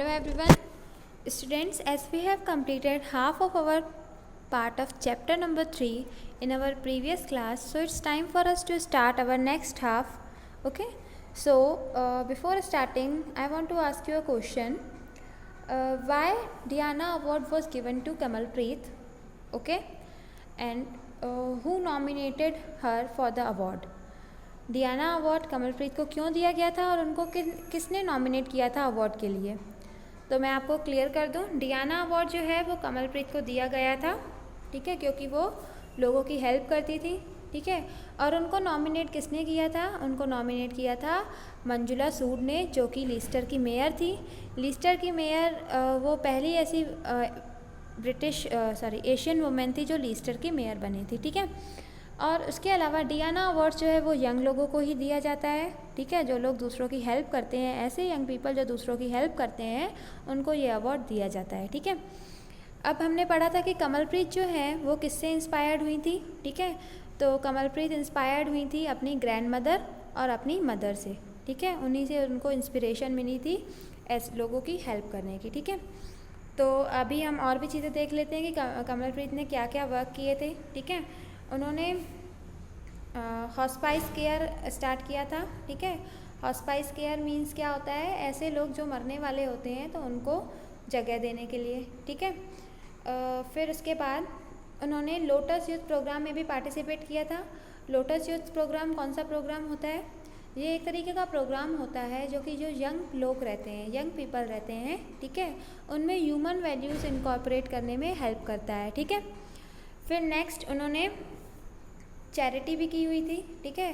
Hello everyone, students. As we have completed half of our part of chapter number 3 in our previous class, so it's time for us to start our next half. Okay, so before starting, I want to ask you a question. Why Diana Award was given to Kamalpreet? Okay, and who nominated her for the award? Diana award Kamalpreet को क्यों दिया गया था और उनको किसने nominate किया था अवार्ड के लिए? तो मैं आपको क्लियर कर दूं, डियाना अवार्ड जो है वो कमलप्रीत को दिया गया था, ठीक है, क्योंकि वो लोगों की हेल्प करती थी, ठीक है। और उनको नॉमिनेट किसने किया था? उनको नॉमिनेट किया था मंजुला सूद ने, जो कि लीस्टर की मेयर थी। लीस्टर की मेयर वो पहली ऐसी एशियन वुमेन थी जो लीस्टर की मेयर बनी थी, ठीक है। और उसके अलावा डियाना अवार्ड जो है वो यंग लोगों को ही दिया जाता है, ठीक है। जो लोग दूसरों की हेल्प करते हैं, ऐसे यंग पीपल जो दूसरों की हेल्प करते हैं, उनको ये अवार्ड दिया जाता है, ठीक है। अब हमने पढ़ा था कि कमलप्रीत जो है वो किससे इंस्पायर्ड हुई थी, ठीक है। तो कमलप्रीत इंस्पायर्ड हुई थी अपनी ग्रैंड मदर और अपनी मदर से, ठीक है। उन्हीं से उनको इंस्पिरेशन मिली थी ऐसे लोगों की हेल्प करने की, ठीक है। तो अभी हम और भी चीज़ें देख लेते हैं कि कमलप्रीत ने क्या क्या वर्क किए थे, ठीक है। उन्होंने हॉस्पाइस केयर स्टार्ट किया था, ठीक है। हॉस्पाइस केयर मीन्स क्या होता है? ऐसे लोग जो मरने वाले होते हैं तो उनको जगह देने के लिए, ठीक है। फिर उसके बाद उन्होंने लोटस यूथ प्रोग्राम में भी पार्टिसिपेट किया था। लोटस यूथ प्रोग्राम कौन सा प्रोग्राम होता है? ये एक तरीके का प्रोग्राम होता है जो कि जो यंग लोग रहते हैं, यंग पीपल रहते हैं, ठीक है, उनमें ह्यूमन वैल्यूज़ इनकॉर्पोरेट करने में हेल्प करता है, ठीक है। फिर नेक्स्ट उन्होंने चैरिटी भी की हुई थी, ठीक है।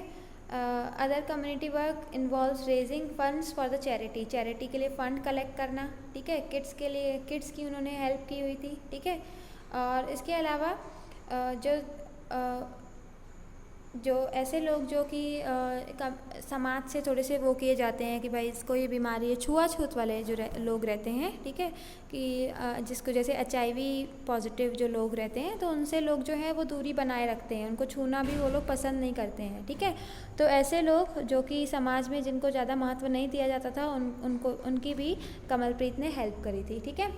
Other community work involves raising funds for the charity, charity के लिए फ़ंड कलेक्ट करना, ठीक है। किड्स के लिए, किड्स की उन्होंने हेल्प की हुई थी, ठीक है। और इसके अलावा जो ऐसे लोग जो कि समाज से थोड़े से वो किए जाते हैं कि भाई इसको ये बीमारी है, छुआछूत वाले जो लोग रहते हैं, ठीक है, कि जिसको जैसे HIV पॉजिटिव जो लोग रहते हैं, तो उनसे लोग जो है वो दूरी बनाए रखते हैं, उनको छूना भी वो लोग पसंद नहीं करते हैं, ठीक है। तो ऐसे लोग जो कि समाज में जिनको ज़्यादा महत्व नहीं दिया जाता था, उनकी भी कमलप्रीत ने हेल्प करी थी, ठीक है।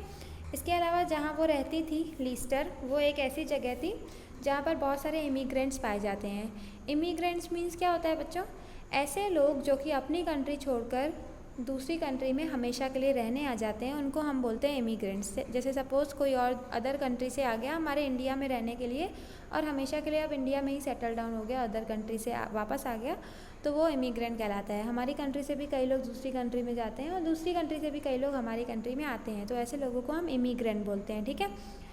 इसके अलावा जहाँ वो रहती थी लीस्टर, वो एक ऐसी जगह थी जहाँ पर बहुत सारे इमिग्रेंट्स पाए जाते हैं। इमिग्रेंट्स मीन्स क्या होता है बच्चों? ऐसे लोग जो कि अपनी कंट्री छोड़कर दूसरी कंट्री में हमेशा के लिए रहने आ जाते हैं, उनको हम बोलते हैं इमिग्रेंट्स। जैसे सपोज़ कोई और अदर कंट्री से आ गया हमारे इंडिया में रहने के लिए और हमेशा के लिए अब इंडिया में ही सेटल डाउन हो गया, अदर कंट्री से वापस आ गया, तो वो इमिग्रेंट कहलाता है। हमारी कंट्री से भी कई लोग दूसरी कंट्री में जाते हैं और दूसरी कंट्री से भी कई लोग हमारी कंट्री में आते हैं, तो ऐसे लोगों को हम इमिग्रेंट बोलते हैं, ठीक है।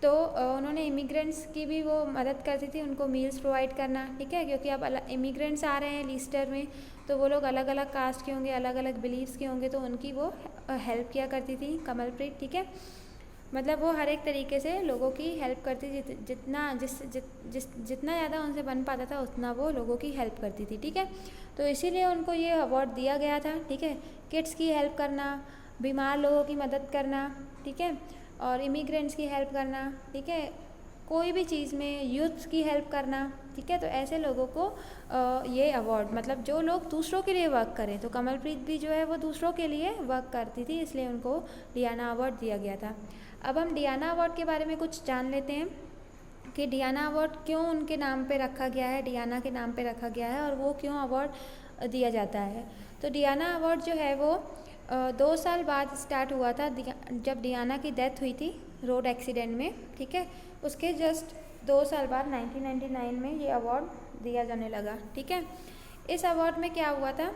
तो उन्होंने इमिग्रेंट्स की भी वो मदद करती थी, उनको मील्स प्रोवाइड करना, ठीक है, क्योंकि अब इमिग्रेंट्स आ रहे हैं लीस्टर में, तो वो लोग अलग अलग कास्ट के होंगे, अलग अलग बिलीव्स के होंगे, तो उनकी वो हेल्प किया करती थी कमलप्रीत, ठीक है। मतलब वो हर एक तरीके से लोगों की हेल्प करती थी, जितना ज़्यादा उनसे बन पाता था उतना वो लोगों की हेल्प करती थी, ठीक है। तो इसीलिए उनको ये अवार्ड दिया गया था, ठीक है। किड्स की हेल्प करना, बीमार लोगों की मदद करना, ठीक है, और इमिग्रेंट्स की हेल्प करना, ठीक है, कोई भी चीज़ में यूथ्स की हेल्प करना, ठीक है। तो ऐसे लोगों को ये अवार्ड, मतलब जो लोग दूसरों के लिए वर्क करें, तो कमलप्रीत भी जो है वो दूसरों के लिए वर्क करती थी, इसलिए उनको डियाना अवार्ड दिया गया था। अब हम डियाना अवार्ड के बारे में कुछ जान लेते हैं कि डियाना अवार्ड क्यों उनके नाम पे रखा गया है, डियाना के नाम पे रखा गया है, और वो क्यों अवार्ड दिया जाता है। तो डियाना अवार्ड जो है वो 2 साल बाद स्टार्ट हुआ था, जब डियाना की डेथ हुई थी रोड एक्सीडेंट में, ठीक है। उसके जस्ट 2 साल बाद 1999 में ये अवार्ड दिया जाने लगा, ठीक है। इस अवार्ड में क्या हुआ था,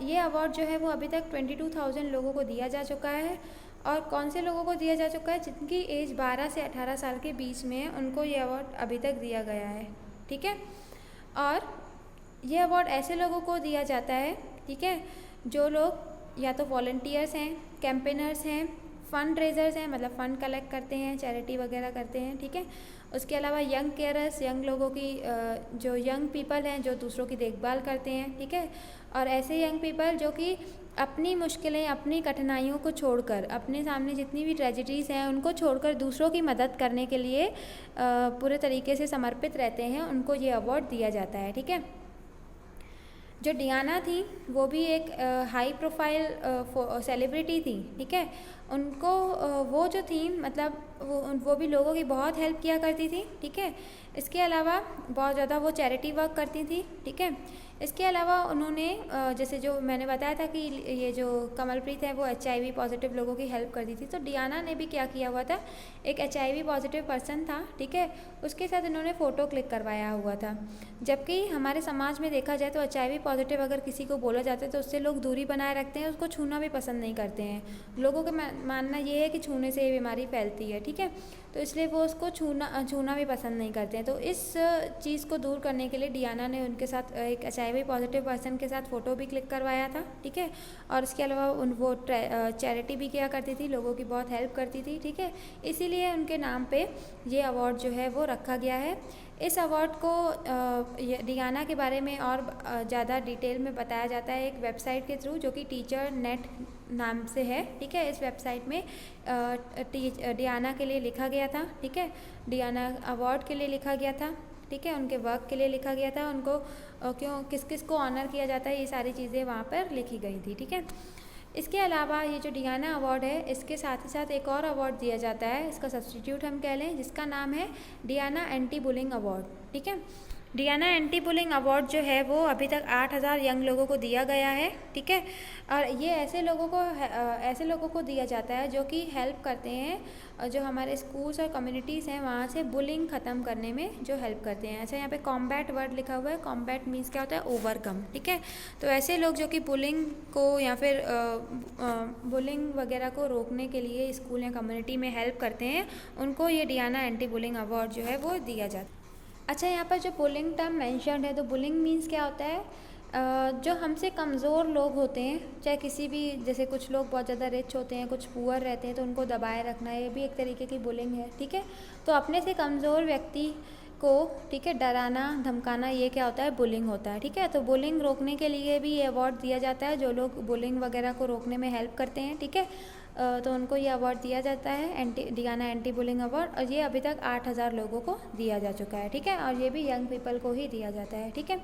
ये अवार्ड जो है वो अभी तक 22,000 लोगों को दिया जा चुका है। और कौन से लोगों को दिया जा चुका है? जिनकी एज 12 से 18 साल के बीच में है, उनको ये अवार्ड अभी तक दिया गया है, ठीक है। और ये अवार्ड ऐसे लोगों को दिया जाता है, ठीक है, जो लोग या तो वॉलंटियर्स हैं, कैंपेनर्स हैं, फ़ंड रेजर्स हैं, मतलब फ़ंड कलेक्ट करते हैं, चैरिटी वगैरह करते हैं, ठीक है। उसके अलावा यंग केयरर्स, यंग लोगों की जो यंग पीपल हैं जो दूसरों की देखभाल करते हैं, ठीक है। और ऐसे यंग पीपल जो कि अपनी मुश्किलें, अपनी कठिनाइयों को छोड़कर, अपने सामने जितनी भी ट्रेजेडीज़ हैं उनको छोड़कर दूसरों की मदद करने के लिए पूरे तरीके से समर्पित रहते हैं, उनको ये अवार्ड दिया जाता है, ठीक है। जो डियाना थी वो भी एक हाई प्रोफाइल सेलिब्रिटी थी, ठीक है। उनको वो जो थी मतलब वो भी लोगों की बहुत हेल्प किया करती थी, ठीक है। इसके अलावा बहुत ज़्यादा वो चैरिटी वर्क करती थी, ठीक है। इसके अलावा उन्होंने जैसे जो मैंने बताया था कि ये जो कमलप्रीत है वो HIV पॉजिटिव लोगों की हेल्प करती थी, तो डियाना ने भी क्या किया हुआ था, एक HIV पॉजिटिव पर्सन था, ठीक है, उसके साथ इन्होंने फ़ोटो क्लिक करवाया हुआ था। जबकि हमारे समाज में देखा जाए तो HIV पॉजिटिव अगर किसी को बोला जाता है तो उससे लोग दूरी बनाए रखते हैं, उसको छूना भी पसंद नहीं करते हैं। लोगों का मानना ये है कि छूने से ये बीमारी फैलती है, ठीक है, तो इसलिए वो उसको छूना भी पसंद नहीं करते हैं। तो इस चीज़ को दूर करने के लिए डियाना ने उनके साथ एक HIV पॉजिटिव पर्सन के साथ फ़ोटो भी क्लिक करवाया था, ठीक है। और इसके अलावा वो चैरिटी भी किया करती थी, लोगों की बहुत हेल्प करती थी, ठीक है। इसीलिए उनके नाम पे ये अवार्ड जो है वो रखा गया है। इस अवार्ड को डियाना के बारे में और ज़्यादा डिटेल में बताया जाता है एक वेबसाइट के थ्रू, जो कि टीचर नेट नाम से है, ठीक है। इस वेबसाइट में डियाना के लिए लिखा गया था, ठीक है, डियाना अवार्ड के लिए लिखा गया था, ठीक है, उनके वर्क के लिए लिखा गया था, उनको क्यों किस किस को ऑनर किया जाता है, ये सारी चीज़ें वहाँ पर लिखी गई थी, ठीक है। इसके अलावा ये जो डियाना अवार्ड है, इसके साथ ही साथ एक और अवार्ड दिया जाता है, इसका सब्सटीट्यूट हम कह लें, जिसका नाम है डियाना एंटी बुलिंग अवार्ड, ठीक है। डियाना एंटी बुलिंग अवार्ड जो है वो अभी तक 8,000 यंग लोगों को दिया गया है, ठीक है। और ये ऐसे लोगों को दिया जाता है जो कि हेल्प करते हैं, जो हमारे स्कूल्स और कम्युनिटीज़ हैं वहाँ से बुलिंग ख़त्म करने में जो हेल्प करते हैं। अच्छा, यहाँ पे कॉम्बैट वर्ड लिखा हुआ है, कॉम्बैट मीन्स क्या होता है, ओवरकम, ठीक है। तो ऐसे लोग जो कि बुलिंग को या फिर बुलिंग वगैरह को रोकने के लिए स्कूल या कम्युनिटी में हेल्प करते हैं, उनको ये डियाना एंटी बुलिंग अवार्ड जो है वो दिया जाता है। अच्छा, यहाँ पर जो बुलिंग टर्म मेंशन्ड है, तो बुलिंग मीन्स क्या होता है, जो हमसे कमज़ोर लोग होते हैं, चाहे किसी भी, जैसे कुछ लोग बहुत ज़्यादा रिच होते हैं, कुछ पुअर रहते हैं, तो उनको दबाए रखना, ये भी एक तरीके की बुलिंग है, ठीक है। तो अपने से कमज़ोर व्यक्ति को, ठीक है, डराना धमकाना, ये क्या होता है, बुलिंग होता है, ठीक है। तो बुलिंग रोकने के लिए भी ये अवार्ड दिया जाता है, जो लोग बुलिंग वगैरह को रोकने में हेल्प करते हैं, ठीक है, तो उनको ये अवार्ड दिया जाता है, डियाना एंटी बुलिंग अवार्ड, और ये अभी तक 8,000 लोगों को दिया जा चुका है, ठीक है, और ये भी यंग पीपल को ही दिया जाता है, ठीक है।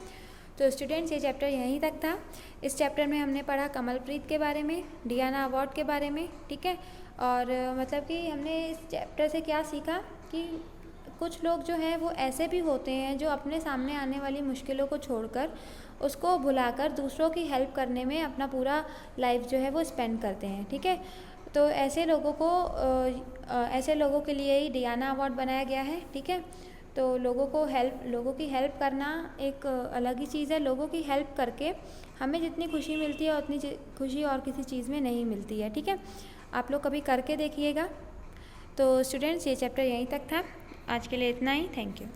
तो स्टूडेंट्स, ये चैप्टर यहीं तक था। इस चैप्टर में हमने पढ़ा कमलप्रीत के बारे में, डियाना अवार्ड के बारे में, ठीक है। और मतलब कि हमने इस चैप्टर से क्या सीखा कि कुछ लोग जो हैं वो ऐसे भी होते हैं जो अपने सामने आने वाली मुश्किलों को छोड़कर, उसको भुलाकर दूसरों की हेल्प करने में अपना पूरा लाइफ जो है वो स्पेंड करते हैं, ठीक है। तो ऐसे लोगों के लिए ही डियाना अवार्ड बनाया गया है, ठीक है। तो लोगों की हेल्प करना एक अलग ही चीज़ है। लोगों की हेल्प करके हमें जितनी खुशी मिलती है उतनी खुशी और किसी चीज़ में नहीं मिलती है, ठीक है। आप लोग कभी करके देखिएगा। तो स्टूडेंट्स, ये चैप्टर यहीं तक था। आज के लिए इतना ही। Thank you.